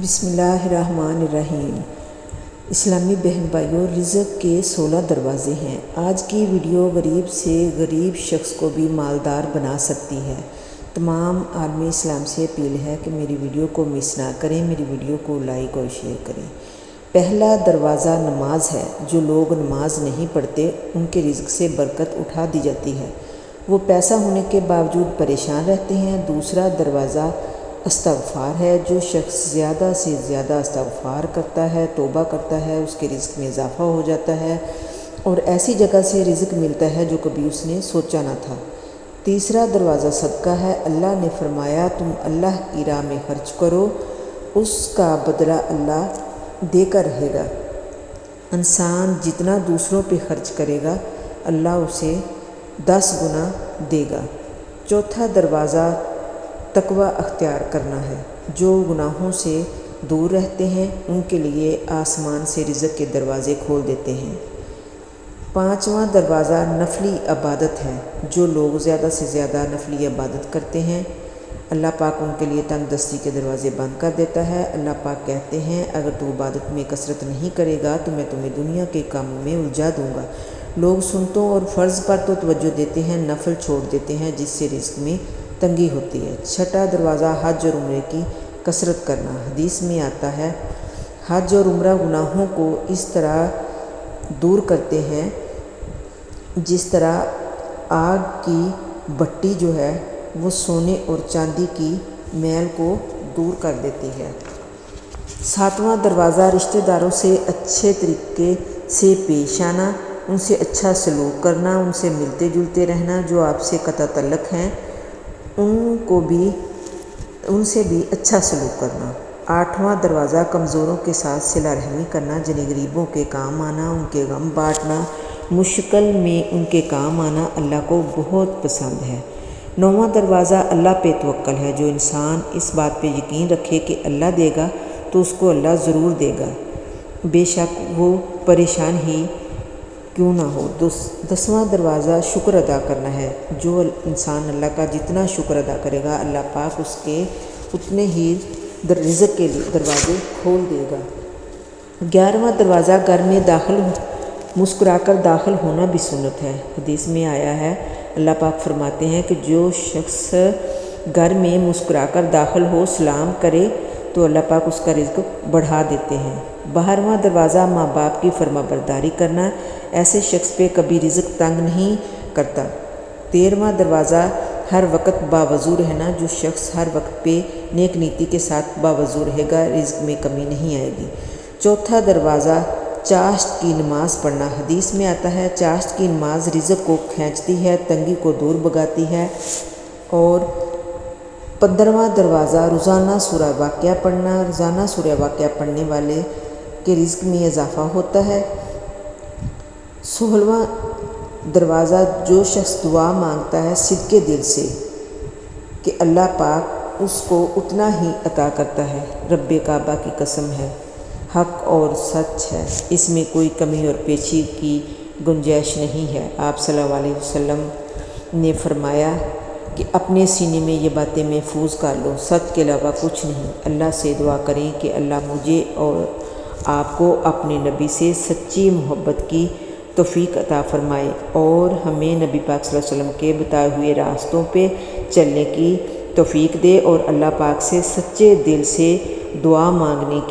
بسم اللہ الرحمن الرحیم۔ اسلامی بہن بھائیوں، رزق کے 16 دروازے ہیں۔ آج کی ویڈیو غریب سے غریب شخص کو بھی مالدار بنا سکتی ہے۔ تمام عالم اسلام سے اپیل ہے کہ میری ویڈیو کو مس نہ کریں، میری ویڈیو کو لائک اور شیئر کریں۔ پہلا دروازہ نماز ہے۔ جو لوگ نماز نہیں پڑھتے ان کے رزق سے برکت اٹھا دی جاتی ہے، وہ پیسہ ہونے کے باوجود پریشان رہتے ہیں۔ دوسرا دروازہ استغفار ہے۔ جو شخص زیادہ سے زیادہ استغفار کرتا ہے، توبہ کرتا ہے، اس کے رزق میں اضافہ ہو جاتا ہے اور ایسی جگہ سے رزق ملتا ہے جو کبھی اس نے سوچا نہ تھا۔ تیسرا دروازہ صدقہ ہے۔ اللہ نے فرمایا تم اللہ کی راہ میں خرچ کرو، اس کا بدلہ اللہ دے کر رہے گا۔ انسان جتنا دوسروں پہ خرچ کرے گا اللہ اسے 10 گنا دے گا۔ چوتھا دروازہ تقوی اختیار کرنا ہے۔ جو گناہوں سے دور رہتے ہیں ان کے لیے آسمان سے رزق کے دروازے کھول دیتے ہیں۔ پانچواں دروازہ نفلی عبادت ہے۔ جو لوگ زیادہ سے زیادہ نفلی عبادت کرتے ہیں اللہ پاک ان کے لیے تنگ دستی کے دروازے بند کر دیتا ہے۔ اللہ پاک کہتے ہیں اگر تو عبادت میں کثرت نہیں کرے گا تو میں تمہیں دنیا کے کاموں میں الجھا دوں گا۔ لوگ سنتوں اور فرض پر تو توجہ دیتے ہیں، نفل چھوڑ دیتے ہیں جس سے رزق میں تنگی ہوتی ہے۔ چھٹا دروازہ حج اور عمرے کی کثرت کرنا۔ حدیث میں آتا ہے حج اور عمرہ گناہوں کو اس طرح دور کرتے ہیں جس طرح آگ کی بھٹی جو ہے وہ سونے اور چاندی کی میل کو دور کر دیتی ہے۔ ساتواں دروازہ رشتہ داروں سے اچھے طریقے سے پیش آنا، ان سے اچھا سلوک کرنا، ان سے ملتے جلتے رہنا۔ جو آپ سے قطع تعلق ہیں ان سے بھی اچھا سلوک کرنا۔ آٹھواں دروازہ کمزوروں کے ساتھ صلہ رحمی کرنا، یعنی غریبوں کے کام آنا، ان کے غم بانٹنا، مشکل میں ان کے کام آنا اللہ کو بہت پسند ہے۔ نوواں دروازہ اللہ پہ توکل ہے۔ جو انسان اس بات پہ یقین رکھے کہ اللہ دے گا تو اس کو اللہ ضرور دے گا، بے شک وہ پریشان ہی کیوں نہ ہو۔ 10واں دروازہ شکر ادا کرنا ہے۔ جو انسان اللہ کا جتنا شکر ادا کرے گا اللہ پاک اس کے اتنے ہی رزق کے دروازے کھول دے گا۔ 11واں دروازہ گھر میں مسکرا کر داخل ہونا بھی سنت ہے۔ حدیث میں آیا ہے اللہ پاک فرماتے ہیں کہ جو شخص گھر میں مسکرا کر داخل ہو، سلام کرے تو اللہ پاک اس کا رزق بڑھا دیتے ہیں۔ 12واں دروازہ ماں باپ کی فرما برداری کرنا، ایسے شخص پہ کبھی رزق تنگ نہیں کرتا۔ 13واں دروازہ ہر وقت باوضو رہنا۔ جو شخص ہر وقت پہ نیک نیتی کے ساتھ باوضو رہے گا رزق میں کمی نہیں آئے گی۔ چوتھا دروازہ چاشت کی نماز پڑھنا۔ حدیث میں آتا ہے چاشت کی نماز رزق کو کھینچتی ہے، تنگی کو دور بھگاتی ہے۔ اور 15واں دروازہ روزانہ سورہ واقعہ پڑھنا۔ روزانہ سورہ واقعہ پڑھنے والے کے رزق میں اضافہ ہوتا ہے۔ 16واں دروازہ جو شخص دعا مانگتا ہے صدقے دل سے کہ اللہ پاک اس کو اتنا ہی عطا کرتا ہے۔ رب کعبہ کی قسم ہے، حق اور سچ ہے، اس میں کوئی کمی اور پیچی کی گنجائش نہیں ہے۔ آپ صلی اللہ علیہ وسلم نے فرمایا کہ اپنے سینے میں یہ باتیں محفوظ کر لو، سچ کے علاوہ کچھ نہیں۔ اللہ سے دعا کریں کہ اللہ مجھے اور آپ کو اپنے نبی سے سچی محبت کی توفیق عطا فرمائے اور ہمیں نبی پاک صلی اللہ علیہ وسلم کے بتائے ہوئے راستوں پہ چلنے کی توفیق دے اور اللہ پاک سے سچے دل سے دعا مانگنے کی